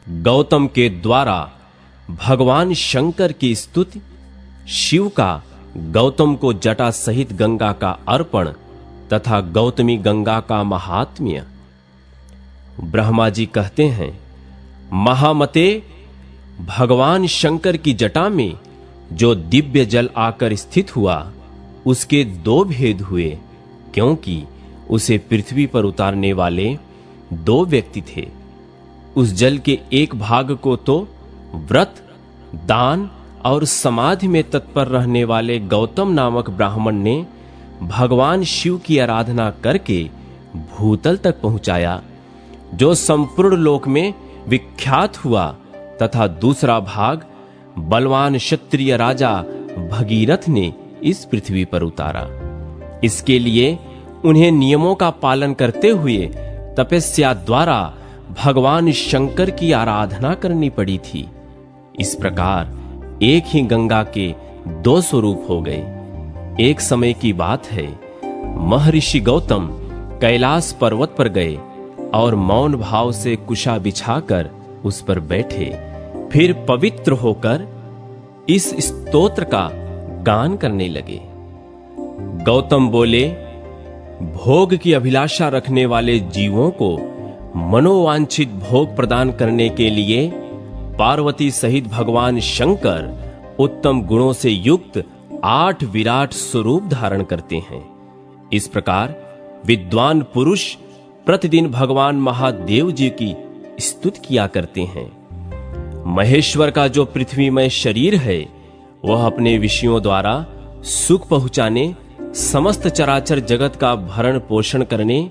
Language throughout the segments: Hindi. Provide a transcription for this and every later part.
गौतम के द्वारा भगवान शंकर की स्तुति, शिव का गौतम को जटा सहित गंगा का अर्पण तथा गौतमी गंगा का महात्म्य। ब्रह्मा जी कहते हैं, महामते, भगवान शंकर की जटा में जो दिव्य जल आकर स्थित हुआ उसके दो भेद हुए, क्योंकि उसे पृथ्वी पर उतारने वाले दो व्यक्ति थे। उस जल के एक भाग को तो व्रत, दान और समाधि में तत्पर रहने वाले गौतम नामक ब्राह्मण ने भगवान शिव की आराधना करके भूतल तक पहुंचाया, जो संपूर्ण लोक में विख्यात हुआ, तथा दूसरा भाग बलवान क्षत्रिय राजा भगीरथ ने इस पृथ्वी पर उतारा। इसके लिए उन्हें नियमों का पालन करते हुए तपस्या द्वारा भगवान शंकर की आराधना करनी पड़ी थी। इस प्रकार एक ही गंगा के दो स्वरूप हो गए। एक समय की बात है, महर्षि गौतम कैलाश पर्वत पर गए और मौन भाव से कुशा बिछाकर उस पर बैठे। फिर पवित्र होकर इस स्तोत्र का गान करने लगे। गौतम बोले, भोग की अभिलाषा रखने वाले जीवों को मनोवांछित भोग प्रदान करने के लिए पार्वती सहित भगवान शंकर उत्तम गुणों से युक्त 8 विराट स्वरूप धारण करते हैं। इस प्रकार विद्वान पुरुष प्रतिदिन भगवान महादेव जी की स्तुति किया करते हैं। महेश्वर का जो पृथ्वीमय शरीर है, वह अपने विषयों द्वारा सुख पहुंचाने, समस्त चराचर जगत का भरण पोषण करने,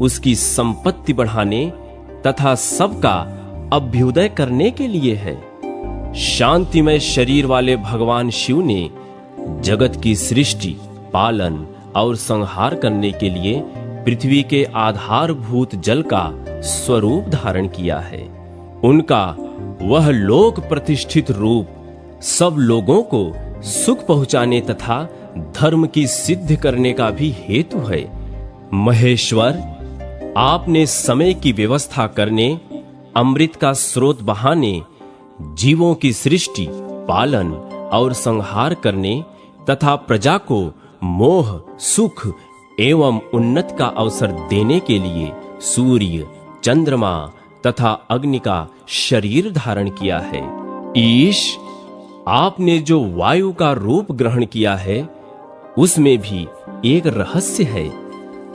उसकी संपत्ति बढ़ाने तथा सबका अभ्युदय करने के लिए है। शांतिमय शरीर वाले भगवान शिव ने जगत की सृष्टि, पालन और संहार करने के लिए पृथ्वी के आधारभूत जल का स्वरूप धारण किया है। उनका वह लोक प्रतिष्ठित रूप सब लोगों को सुख पहुंचाने तथा धर्म की सिद्ध करने का भी हेतु है। महेश्वर, आपने समय की व्यवस्था करने, अमृत का स्रोत बहाने, जीवों की सृष्टि, पालन और संहार करने तथा प्रजा को मोह, सुख एवं उन्नति का अवसर देने के लिए सूर्य, चंद्रमा तथा अग्नि का शरीर धारण किया है। ईश, आपने जो वायु का रूप ग्रहण किया है, उसमें भी एक रहस्य है।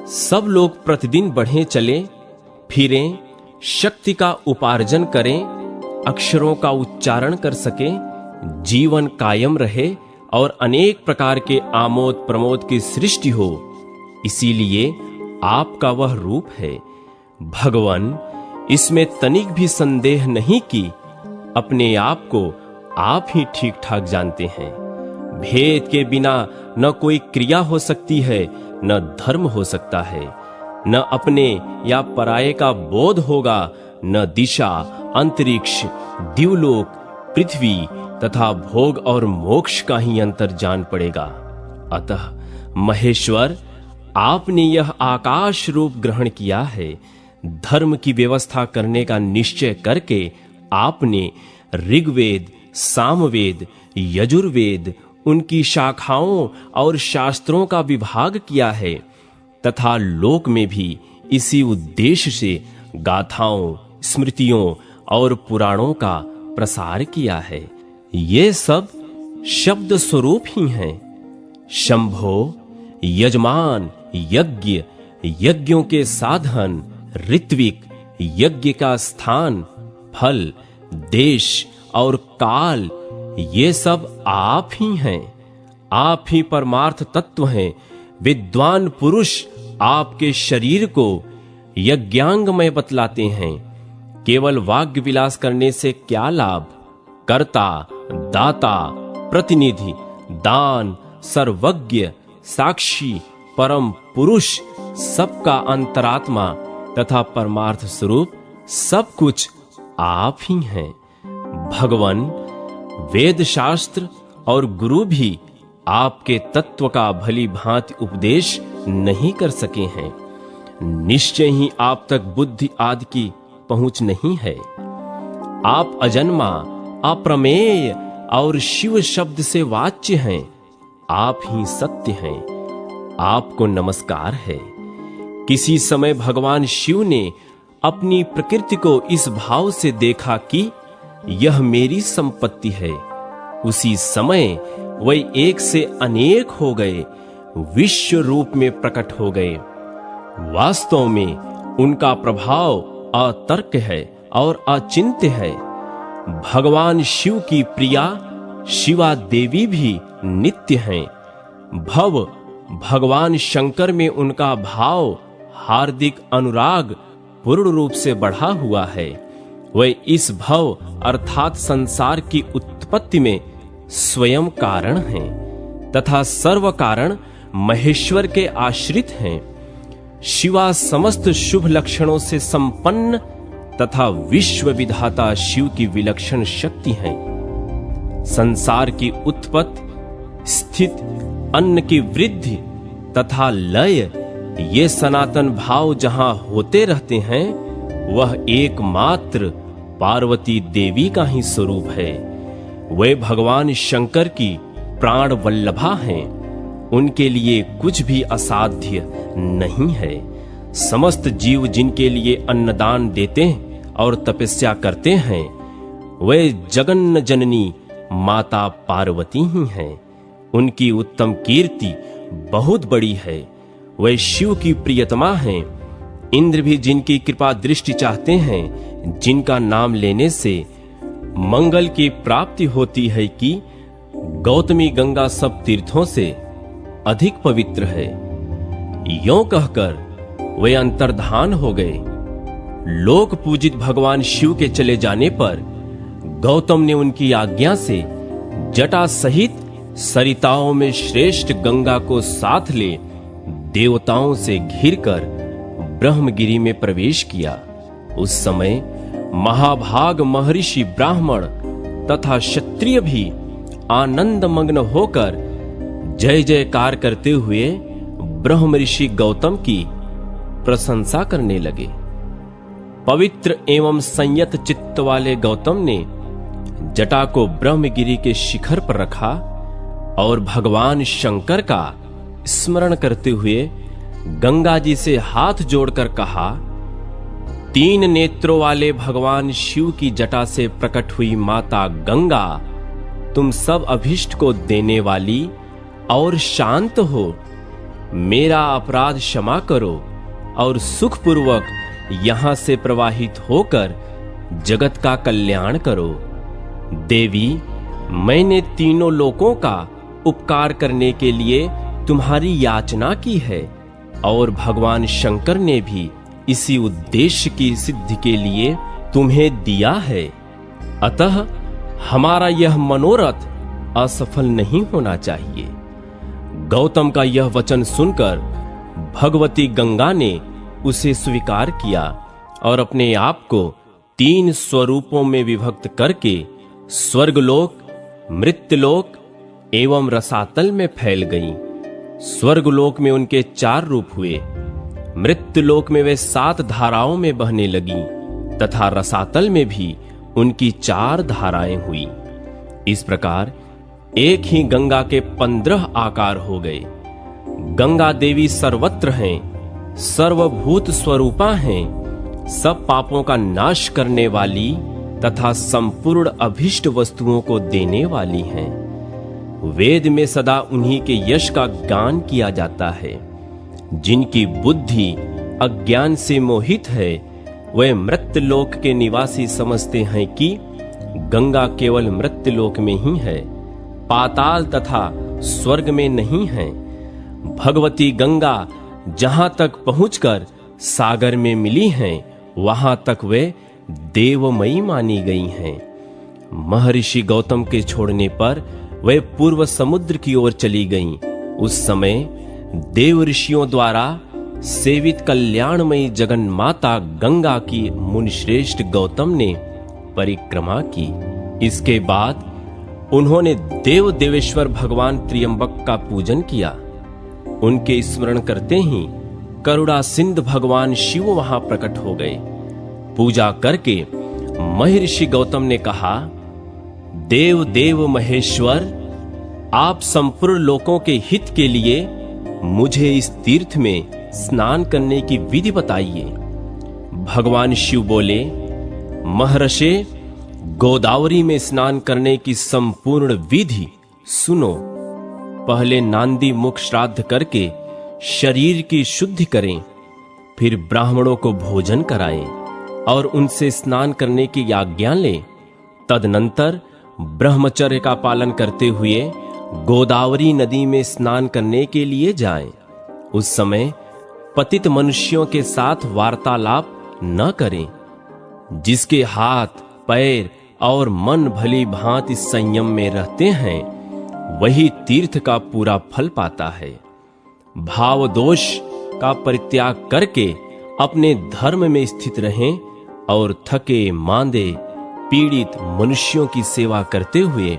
सब लोग प्रतिदिन बढ़े चले फिरें, शक्ति का उपार्जन करें, अक्षरों का उच्चारण कर सके, जीवन कायम रहे और अनेक प्रकार के आमोद प्रमोद की सृष्टि हो। इसीलिए आपका वह रूप है। भगवान, इसमें तनिक भी संदेह नहीं कि अपने आप को आप ही ठीक ठाक जानते हैं। भेद के बिना न कोई क्रिया हो सकती है, न धर्म हो सकता है, न अपने या पराये का बोध होगा, न दिशा, अंतरिक्ष, दिवलोक, पृथ्वी तथा भोग और मोक्ष का ही अंतर जान पड़ेगा। अतः महेश्वर, आपने यह आकाश रूप ग्रहण किया है। धर्म की व्यवस्था करने का निश्चय करके आपने ऋग्वेद, सामवेद, यजुर्वेद, उनकी शाखाओं और शास्त्रों का विभाग किया है तथा लोक में भी इसी उद्देश्य से गाथाओं, स्मृतियों और पुराणों का प्रसार किया है। ये सब शब्द स्वरूप ही हैं। शंभो, यजमान, यज्ञ, यज्ञों के साधन, ऋत्विक, यज्ञ का स्थान, फल, देश और काल, ये सब आप ही हैं। आप ही परमार्थ तत्व हैं। विद्वान पुरुष आपके शरीर को यज्ञांगमय बतलाते हैं। केवल वाग्य विलास करने से क्या लाभ? कर्ता, दाता, प्रतिनिधि, दान, सर्वज्ञ, साक्षी, परम पुरुष, सबका अंतरात्मा तथा परमार्थ स्वरूप सब कुछ आप ही हैं। भगवान, वेद शास्त्र और गुरु भी आपके तत्व का भली भांति उपदेश नहीं कर सके हैं। निश्चय ही आप तक बुद्धि आदि की पहुंच नहीं है। आप अजन्मा, अप्रमेय और शिव शब्द से वाच्य हैं। आप ही सत्य हैं। आपको नमस्कार है। किसी समय भगवान शिव ने अपनी प्रकृति को इस भाव से देखा कि यह मेरी संपत्ति है। उसी समय वे एक से अनेक हो गए, विश्व रूप में प्रकट हो गए। वास्तव में उनका प्रभाव अतर्क है और अचिंत्य है। भगवान शिव की प्रिया शिवा देवी भी नित्य हैं। भगवान शंकर में उनका भाव हार्दिक अनुराग पूर्ण रूप से बढ़ा हुआ है। वे इस भव अर्थात संसार की उत्पत्ति में स्वयं कारण हैं तथा सर्व कारण महेश्वर के आश्रित हैं। शिवा समस्त शुभ लक्षणों से संपन्न तथा विश्व विधाता शिव की विलक्षण शक्ति हैं। संसार की उत्पत्ति, स्थित, अन्न की वृद्धि तथा लय, ये सनातन भाव जहां होते रहते हैं, वह एकमात्र पार्वती देवी का ही स्वरूप है। वे भगवान शंकर की प्राण वल्लभा हैं। उनके लिए कुछ भी असाध्य नहीं है। समस्त जीव जिनके लिए अन्नदान देते हैं और तपस्या करते हैं, वे जगन्न जननी माता पार्वती ही हैं। उनकी उत्तम कीर्ति बहुत बड़ी है। वे शिव की प्रियतमा हैं। इंद्र भी जिनकी कृपा दृष्टि चाहते हैं, जिनका नाम लेने से मंगल की प्राप्ति होती है, कि गौतमी गंगा सब तीर्थों से अधिक पवित्र है। यों कहकर वे अंतर्धान हो गए। लोक पूजित भगवान शिव के चले जाने पर गौतम ने उनकी आज्ञा से जटा सहित सरिताओं में श्रेष्ठ गंगा को साथ ले देवताओं से घिरकर ब्रह्मगिरि में प्रवेश किया। उस समय महाभाग महर्षि ब्राह्मण तथा क्षत्रिय भी आनंद मग्न होकर जय जयकार करते हुए ब्रह्म ऋषि गौतम की प्रशंसा करने लगे। पवित्र एवं संयत चित्त वाले गौतम ने जटा को ब्रह्मगिरि के शिखर पर रखा और भगवान शंकर का स्मरण करते हुए गंगा जी से हाथ जोड़कर कहा, तीन नेत्रों वाले भगवान शिव की जटा से प्रकट हुई माता गंगा, तुम सब अभिष्ट को देने वाली और शांत हो। मेरा अपराध क्षमा करो और सुखपूर्वक यहां से प्रवाहित होकर जगत का कल्याण करो। देवी, मैंने तीनों लोकों का उपकार करने के लिए तुम्हारी याचना की है और भगवान शंकर ने भी इसी उद्देश्य की सिद्धि के लिए तुम्हें दिया है। अतः हमारा यह मनोरथ असफल नहीं होना चाहिए। गौतम का यह वचन सुनकर भगवती गंगा ने उसे स्वीकार किया और अपने आप को तीन स्वरूपों में विभक्त करके स्वर्गलोक, मृत्यलोक एवं रसातल में फैल गईं। स्वर्गलोक में उनके 4 रूप हुए, मृत्युलोक में वे 7 धाराओं में बहने लगीं तथा रसातल में भी उनकी 4 धाराएं हुई। इस प्रकार एक ही गंगा के 15 आकार हो गए। गंगा देवी सर्वत्र हैं, सर्वभूत स्वरूपा हैं, सब पापों का नाश करने वाली तथा संपूर्ण अभिष्ट वस्तुओं को देने वाली हैं। वेद में सदा उन्हीं के यश का गान किया जाता है। जिनकी बुद्धि अज्ञान से मोहित है, वे मृत्युलोक के निवासी समझते हैं कि गंगा केवल मृत्युलोक में ही है, पाताल तथा स्वर्ग में नहीं है। भगवती गंगा जहां तक पहुंचकर सागर में मिली हैं, वहां तक वे देवमयी मानी गई हैं। महर्षि गौतम के छोड़ने पर वे पूर्व समुद्र की ओर चली गईं। उस समय देव ऋषियों द्वारा सेवित कल्याणमयी जगन माता गंगा की मुनिश्रेष्ठ गौतम ने परिक्रमा की। इसके बाद उन्होंने देव देवेश्वर भगवान त्र्यंबक का पूजन किया। उनके स्मरण करते ही करुणा सिंध भगवान शिव वहां प्रकट हो गए। पूजा करके महर्षि गौतम ने कहा, देव देव महेश्वर, आप संपूर्ण लोकों के हित के लिए मुझे इस तीर्थ में स्नान करने की विधि बताइए। भगवान शिव बोले, महर्षि, गोदावरी में स्नान करने की संपूर्ण विधि सुनो। पहले नांदी मुख श्राद्ध करके शरीर की शुद्धि करें, फिर ब्राह्मणों को भोजन कराएं और उनसे स्नान करने की आज्ञा लें। तदनंतर ब्रह्मचर्य का पालन करते हुए गोदावरी नदी में स्नान करने के लिए जाएं। उस समय पतित मनुष्यों के साथ वार्तालाप न करें। जिसके हाथ, पैर और मन भली भांति संयम में रहते हैं, वही तीर्थ का पूरा फल पाता है। भाव दोष का परित्याग करके अपने धर्म में स्थित रहें और थके मांदे पीड़ित मनुष्यों की सेवा करते हुए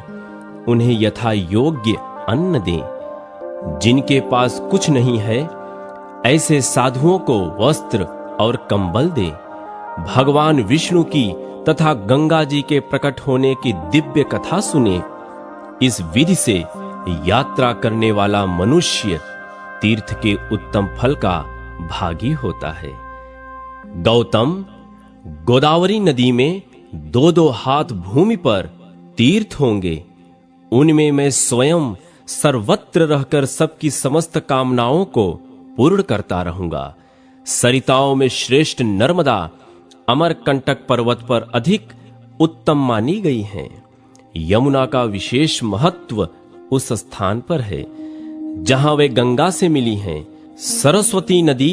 उन्हें यथा योग्य अन्न दें। जिनके पास कुछ नहीं है, ऐसे साधुओं को वस्त्र और कंबल दें। भगवान विष्णु की तथा गंगा जी के प्रकट होने की दिव्य कथा सुने। इस विधि से यात्रा करने वाला मनुष्य तीर्थ के उत्तम फल का भागी होता है। गौतम, गोदावरी नदी में 2-2 हाथ भूमि पर तीर्थ होंगे। उनमें मैं स्वयं सर्वत्र रहकर सबकी समस्त कामनाओं को पूर्ण करता रहूंगा। सरिताओं में श्रेष्ठ नर्मदा अमरकंटक पर्वत पर अधिक उत्तम मानी गई है। यमुना का विशेष महत्व उस स्थान पर है जहां वे गंगा से मिली हैं। सरस्वती नदी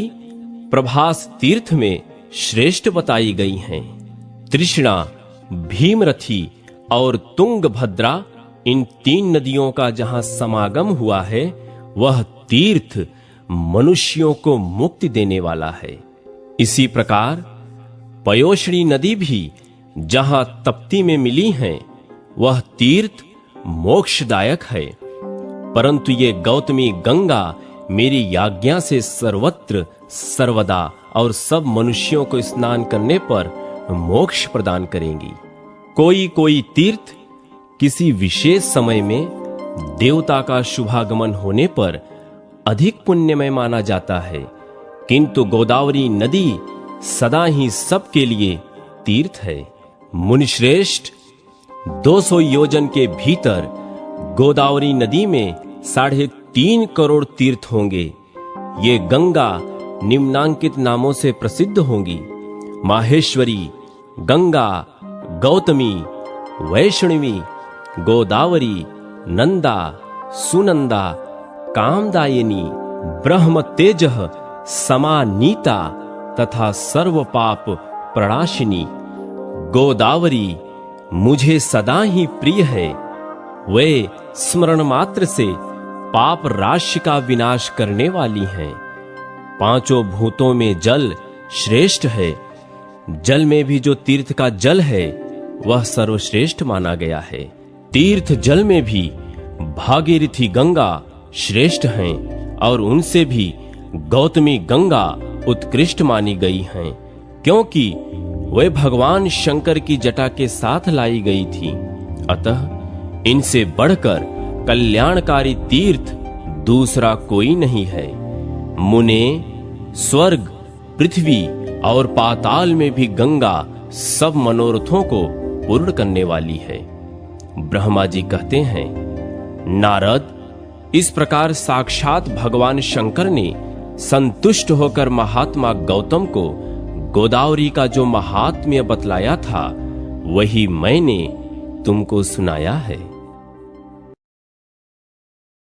प्रभास तीर्थ में श्रेष्ठ बताई गई हैं। तृष्णा, भीमरथी और तुंगभद्रा, इन 3 नदियों का जहां समागम हुआ है, वह तीर्थ मनुष्यों को मुक्ति देने वाला है। इसी प्रकार पयोष्णी नदी भी जहां तप्ती में मिली हैं, वह तीर्थ मोक्षदायक है। परंतु ये गौतमी गंगा मेरी आज्ञा से सर्वत्र सर्वदा और सब मनुष्यों को स्नान करने पर मोक्ष प्रदान करेंगी। कोई कोई तीर्थ किसी विशेष समय में देवता का शुभागमन होने पर अधिक पुण्यमय माना जाता है, किंतु गोदावरी नदी सदा ही सबके लिए तीर्थ है। मुनिश्रेष्ठ, 200 योजन के भीतर गोदावरी नदी में 3.5 करोड़ तीर्थ होंगे। ये गंगा निम्नांकित नामों से प्रसिद्ध होंगी: माहेश्वरी, गंगा, गौतमी, वैष्णवी, गोदावरी, नंदा, सुनंदा, कामदायिनी, ब्रह्म तेजः, समानीता तथा सर्व पाप प्रणाशिनी। गोदावरी मुझे सदा ही प्रिय है। वे स्मरण मात्र से पाप राशि का विनाश करने वाली हैं। 5 भूतों में जल श्रेष्ठ है। जल में भी जो तीर्थ का जल है, वह सर्वश्रेष्ठ माना गया है। तीर्थ जल में भी भागीरथी गंगा श्रेष्ठ हैं और उनसे भी गौतमी गंगा उत्कृष्ट मानी गई हैं, क्योंकि वे भगवान शंकर की जटा के साथ लाई गई थी। अतः इनसे बढ़कर कल्याणकारी तीर्थ दूसरा कोई नहीं है। मुने, स्वर्ग, पृथ्वी और पाताल में भी गंगा सब मनोरथों को पूर्ण करने वाली है। ब्रह्मा जी कहते हैं, नारद, इस प्रकार साक्षात भगवान शंकर ने संतुष्ट होकर महात्मा गौतम को गोदावरी का जो महात्म्य बतलाया था, वही मैंने तुमको सुनाया है।